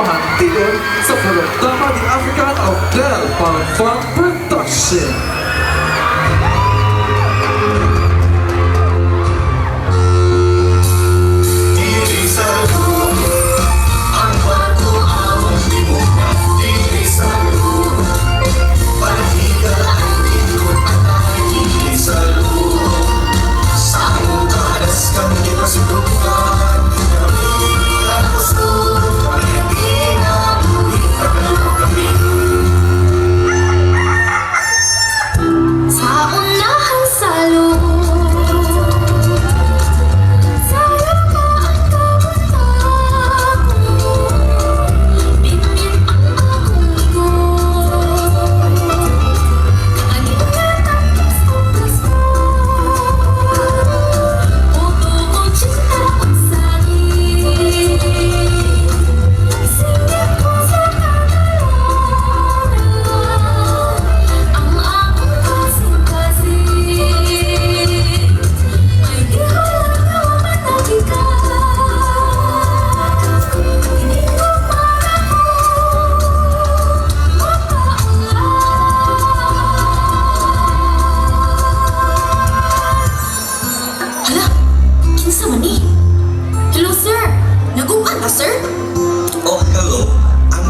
kalokohan tion sa programa di African Hotel Pang Production.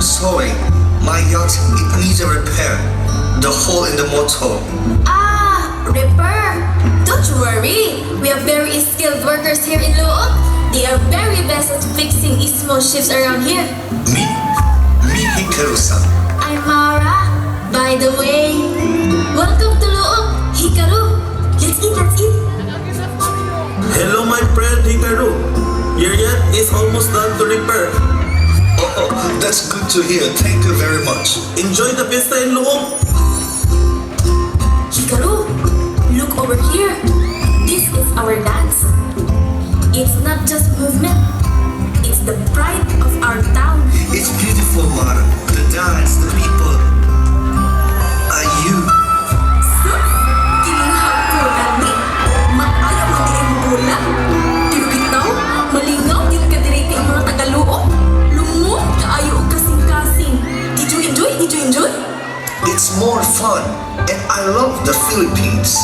Sorry, my yacht, it needs a repair. The hole in the motor. Repair. Don't worry. We have very skilled workers here in Luok. They are very best at fixing small ships around here. Me Hikaru-san. I'm Mara. By the way, welcome to Luok, Hikaru. Let's eat. Hello my friend Hikaru. Your yacht is almost done to repair. Oh, that's good to hear. Thank you very much. Enjoy the fiesta in Luok. Hikaru, look over here. This is our dance. It's not just movement. It's the pride of our town. It's beautiful, Mara. The dance, the people. Are you? Kinahang ko nani. Maayaw mo din mo bola. Pero bitaw, malingaw din ka direct ang mga Tagaluok. Lungo, kaayo og kasing-kasing. Did you enjoy? It's more fun. And I love the Philippines.